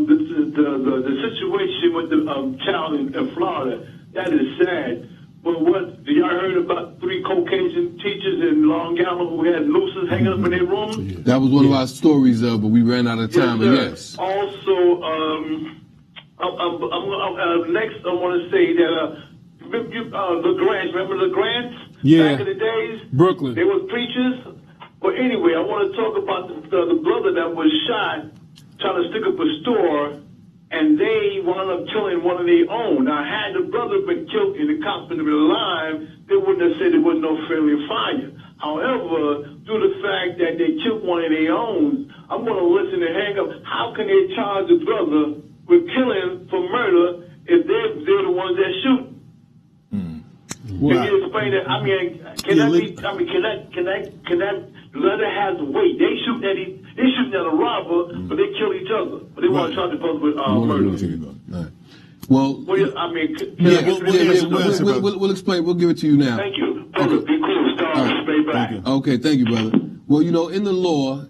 The situation with the child in Florida, that is sad. But what, y'all heard about 3 Caucasian teachers in Long Island who had nooses hanging up in their room? That was one of our stories, but we ran out of time. Yes. Also, next I want to say that LeGrand, remember LeGrand? Yeah. Back in the days? Brooklyn. They were preachers. But anyway, I want to talk about the brother that was shot trying to stick up a store and they wound up killing one of their own. Now, had the brother been killed and the cops been alive, they wouldn't have said there was no friendly fire. However, due to the fact that they killed one of their own, I'm going to listen and hang up. How can they charge the brother with killing for murder if they're the ones that shoot? Can you explain that? I mean, can that letter has weight? They shooting at a robber, but they kill each other. But they want to charge the brother with murder. Well, I mean, we'll explain. We'll give it to you now. Thank you. Be cool, Star. Straight back. Okay, thank you, brother. Well, in the law,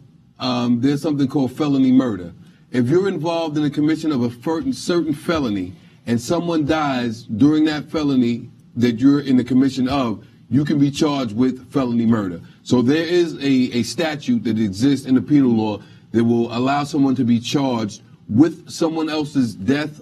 there's something called felony murder. If you're involved in the commission of a certain felony and someone dies during that felony that you're in the commission of, you can be charged with felony murder. So there is a statute that exists in the penal law that will allow someone to be charged with someone else's death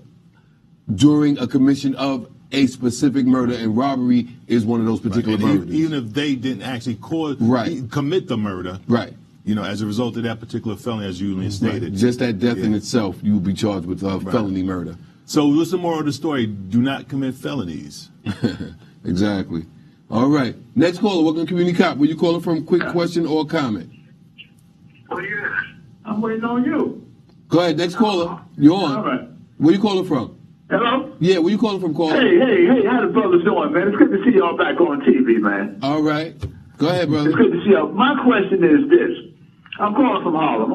during a commission of a specific murder, and robbery is one of those particular murders. Even if they didn't actually commit the murder. Right. As a result of that particular felony, as you stated. Right. Just that death in itself, you will be charged with felony murder. So listen more of the story. Do not commit felonies. Exactly. All right. Next caller, welcome to Community Cop. Where you calling from? Quick question or comment? I'm waiting on you. Go ahead. Next caller. You're on. All right. Where you calling from? Hello? Yeah, where you calling from, caller? Hey, how the brothers doing, man? It's good to see y'all back on TV, man. All right. Go ahead, brother. It's good to see y'all. My question is this. I'm calling from Harlem.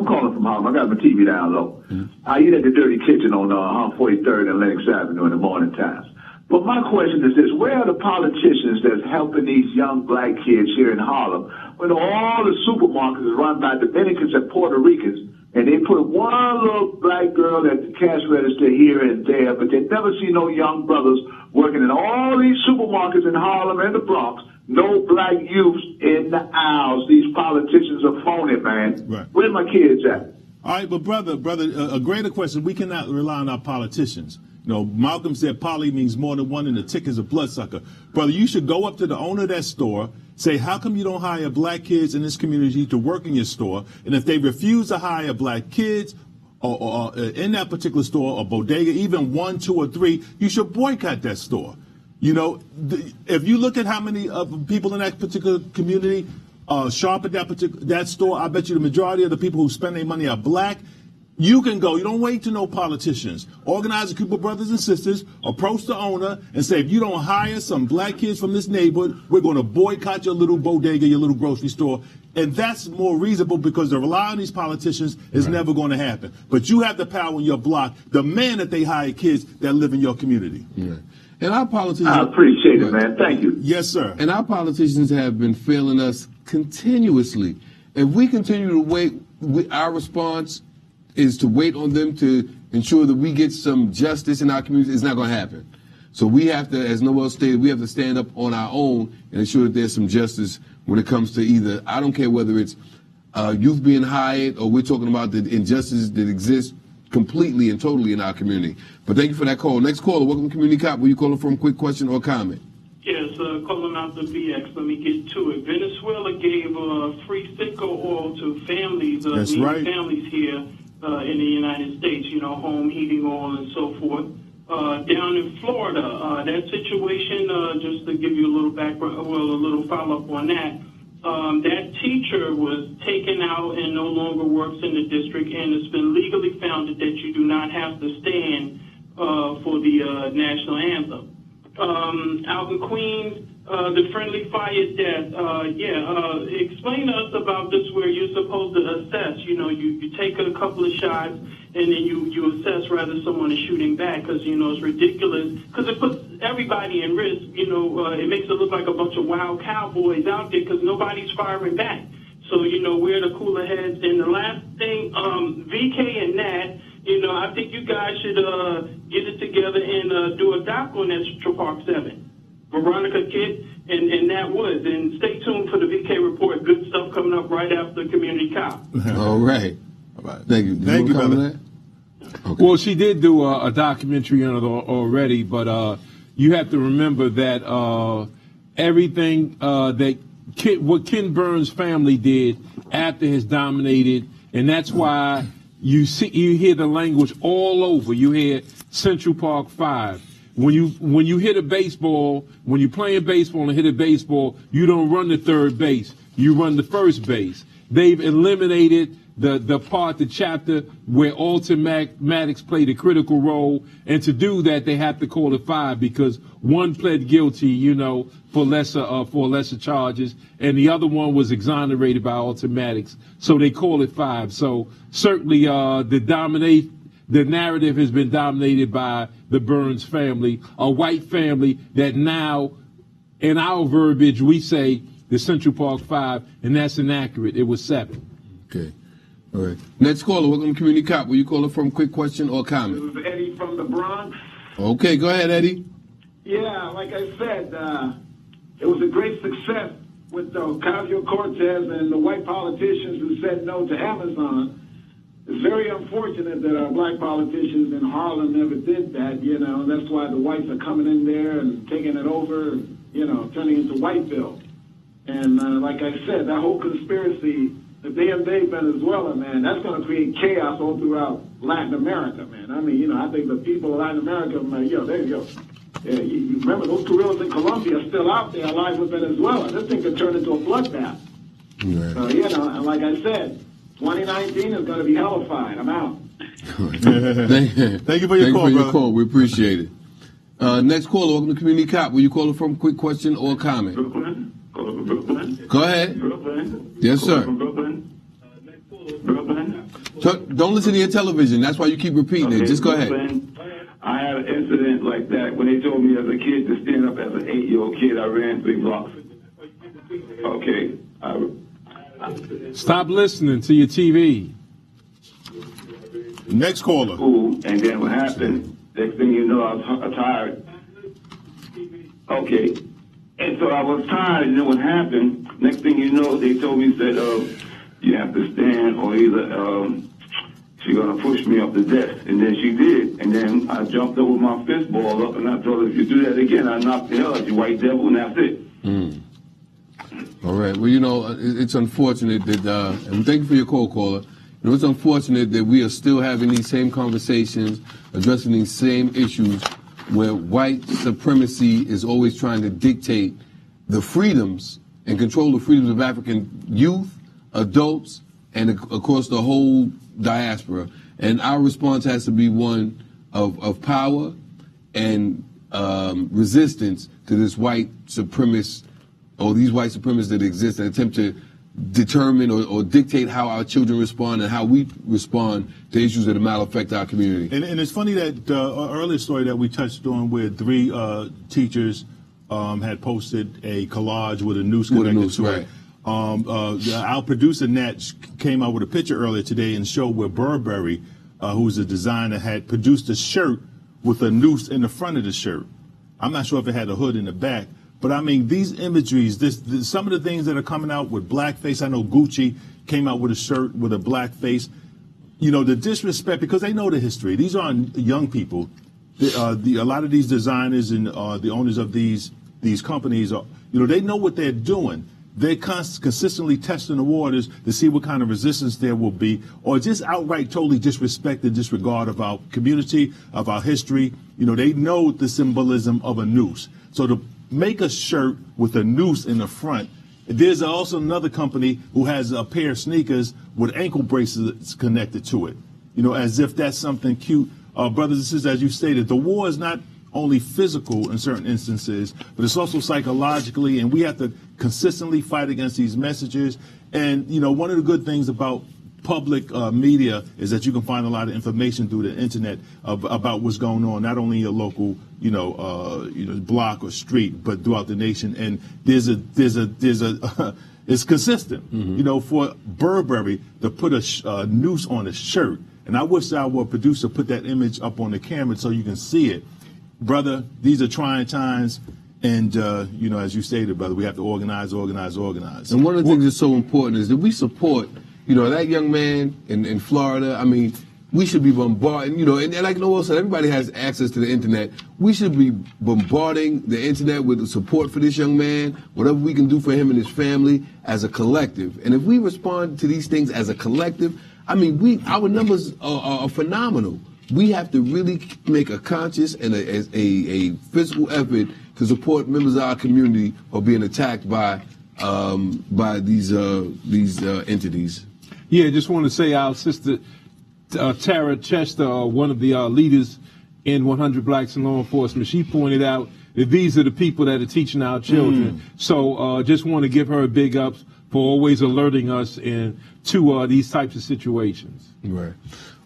I got my TV down low. I eat at the Dirty Kitchen on 43rd and Lenox Avenue in the morning times. But my question is this. Where are the politicians that's helping these young black kids here in Harlem when all the supermarkets are run by Dominicans and Puerto Ricans, and they put one little black girl at the cash register here and there, but they never see no young brothers working in all these supermarkets in Harlem and the Bronx? No black youth in the aisles. These politicians are phony, man. Right. Where my kids at? All right, but brother, a greater question. We cannot rely on our politicians. Malcolm said poly means more than one, and the tick is a bloodsucker. Brother, you should go up to the owner of that store, say, how come you don't hire black kids in this community to work in your store? And if they refuse to hire black kids or in that particular store or bodega, even 1, 2, or 3, you should boycott that store. If you look at how many people in that particular community shop at that store, I bet you the majority of the people who spend their money are black. You can go. You don't wait to know politicians. Organize a group of brothers and sisters, approach the owner, and say, if you don't hire some black kids from this neighborhood, we're going to boycott your little bodega, your little grocery store. And that's more reasonable, because to rely on these politicians is never going to happen. But you have the power in your block. Demand that they hire kids that live in your community. Yeah. And our politicians... I appreciate it, man. Thank you. Yes, sir. And our politicians have been failing us continuously. If we continue to wait, our response is to wait on them to ensure that we get some justice in our community. It's not going to happen. So we have to, as Noel stated, we have to stand up on our own and ensure that there's some justice when it comes to either, I don't care whether it's youth being hired or we're talking about the injustices that exist completely and totally in our community. But thank you for that call. Next caller, welcome to Community Cop. Where you calling from? Quick question or comment? Yes, calling out the BX. Let me get to it. Venezuela gave free Citgo oil to families, families here in the United States, home heating oil and so forth. Down in Florida, that situation, just to give you a little background, a little follow-up on that, that teacher was taken out and no longer works in the district, and it's been legally founded that you do not have to stand for the national anthem. Out in Queens, the friendly fire death. Explain to us about this, where you're supposed to assess. You take a couple of shots and then you assess whether someone is shooting back, because it's ridiculous, because it puts everybody in risk. It makes it look like a bunch of wild cowboys out there because nobody's firing back. So we're the cooler heads. And the last thing, VK and Nat. I think you guys should get it together and do a doc on that Central Park 7. Veronica Kidd and Nat Woods. And stay tuned for the VK report. Good stuff coming up right after Community Cop. All right. Thank you. Thank you, brother. Okay. Well, she did do a documentary on it already, but you have to remember that everything what Ken Burns' family did after has dominated, and that's why you hear the language all over. You hear Central Park 5. When you hit a baseball, when you're playing baseball and hit a baseball, you don't run the third base. You run the first base. They've eliminated the chapter where Alton Maddox played a critical role, and to do that they have to call it 5 because one pled guilty, for lesser charges, and the other one was exonerated by Alton Maddox, so they call it 5. So certainly the narrative has been dominated by the Burns family, a white family that now, in our verbiage, we say the Central Park 5, and that's inaccurate. It was 7. Okay. All right. Next caller, welcome to Community Cop. Will you call it from quick question or comment? This is Eddie from the Bronx. Okay, go ahead, Eddie. Yeah, like I said, it was a great success with Ocasio-Cortez and the white politicians who said no to Amazon. It's very unfortunate that our black politicians in Harlem never did that, and that's why the whites are coming in there and taking it over, and, turning into Whiteville. And like I said, that whole conspiracy, if they invade Venezuela, man, that's going to create chaos all throughout Latin America, man. I mean, I think the people of Latin America, man, there you go. Yeah, you remember those guerrillas in Colombia are still out there alive with Venezuela. This thing could turn into a bloodbath. Right. So, and like I said, 2019 is going to be hellified. I'm out. Thank you for your call. We appreciate it. Next caller, welcome to Community Cop. Will you call it from quick question or comment? Brooklyn. Caller from Brooklyn. Go ahead. Brooklyn. Yes, sir. From Brooklyn. Brooklyn. So, don't listen to your television. That's why you keep repeating it. Just go ahead. I had an incident like that when they told me as a kid to stand up as an 8-year-old kid. I ran 3 blocks. Okay. Stop listening to your TV. Next caller. And then what happened? Next thing you know, I was tired. Okay. And so I was tired, and then what happened? Next thing you know, they told me, said, you have to stand, or either she's going to push me up the desk. And then she did. And then I jumped over my fist ball up, and I told her, if you do that again, I knock the hell out you, white devil, and that's it. Mm. All right. Well, it's unfortunate that, and thank you for your call, caller. It's unfortunate that we are still having these same conversations, addressing these same issues, where white supremacy is always trying to dictate the freedoms and control the freedoms of African youth, adults, and of course the whole diaspora. And our response has to be one of power and resistance to this white supremacist, or these white supremacists that exist and attempt to determine or dictate how our children respond and how we respond to issues that might affect our community. And it's funny that earlier story that we touched on where 3 teachers had posted a collage with a noose connected to it. Our producer, Nat, came out with a picture earlier today and showed where Burberry, who's a designer, had produced a shirt with a noose in the front of the shirt. I'm not sure if it had a hood in the back. But I mean, these imageries, some of the things that are coming out with blackface. I know Gucci came out with a shirt with a blackface. The disrespect, because they know the history. These aren't young people. A lot of these designers and the owners of these companies, they know what they're doing. They're consistently testing the waters to see what kind of resistance there will be, or just outright totally disrespect and disregard of our community, of our history. They know the symbolism of a noose. So to make a shirt with a noose in the front. There's also another company who has a pair of sneakers with ankle bracelets connected to it, as if that's something cute. Brothers and sisters, as you stated, the war is not only physical in certain instances, but it's also psychologically, and we have to consistently fight against these messages. And, one of the good things about public media is that you can find a lot of information through the internet about what's going on, not only in your local, block or street, but throughout the nation. And there's a it's consistent, Mm-hmm. For Burberry to put a noose on a shirt. And I wish our producer put that image up on the camera so you can see it. Brother, these are trying times. And, as you stated, brother, we have to organize. And one of the things that's so important is that we support, that young man in Florida. I mean, we should be bombarding, and like Noel said, everybody has access to the internet. We should be bombarding the internet with the support for this young man, whatever we can do for him and his family as a collective. And if we respond to these things as a collective, I mean, our numbers are phenomenal. We have to really make a conscious and a physical effort to support members of our community who are being attacked by these entities. Yeah, just want to say our sister Tara Chester, one of the leaders in 100 Blacks in Law Enforcement, she pointed out that these are the people that are teaching our children. So just want to give her a big ups for always alerting us to these types of situations. Right.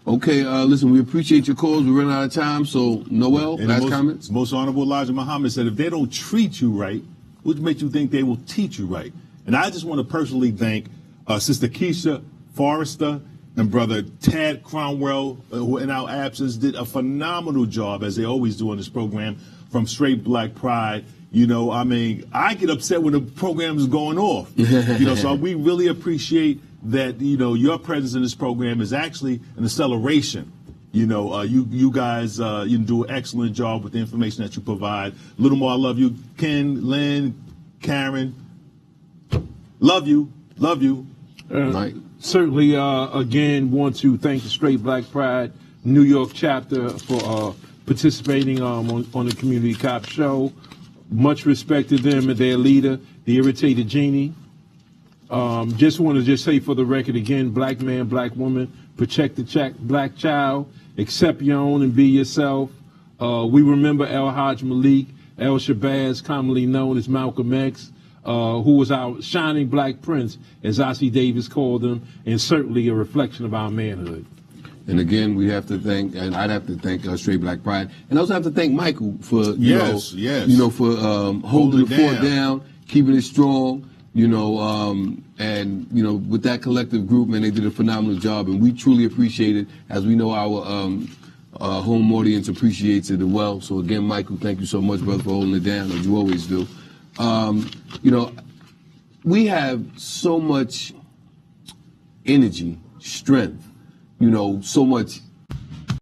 Okay, listen, we appreciate your calls. We're running out of time. So, Noel, last comments? Most Honorable Elijah Muhammad said, if they don't treat you right, what makes you think they will teach you right? And I just want to personally thank Sister Keisha Forrester and Brother Tad Cromwell, who in our absence did a phenomenal job, as they always do on this program, from Straight Black Pride. You know, I mean, I get upset when the program is going off. You know, so we really appreciate that, you know, your presence in this program is actually an acceleration. You know, you guys you do an excellent job with the information that you provide. A little more, I love you. Ken, Lynn, Karen, love you. Mike. Certainly, again, want to thank the Straight Black Pride New York chapter for participating on the Community Cop Show. Much respect to them and their leader, the Irritated Genie. Just want to say for the record again, black man, black woman, protect the black child, accept your own and be yourself. We remember El-Haj Malik, El Shabazz, commonly known as Malcolm X, who was our shining black prince, as Ossie Davis called him, and certainly a reflection of our manhood. And again, we have to thank, and I'd have to thank Straight Black Pride, and I also have to thank Michael for for holding the fort down, keeping it strong. You know, and you know, with that collective group, man, they did a phenomenal job, and we truly appreciate it. As we know, our home audience appreciates it as well. So again, Michael, thank you so much, brother, for holding it down, as you always do. You know, we have so much energy, strength, you know, so much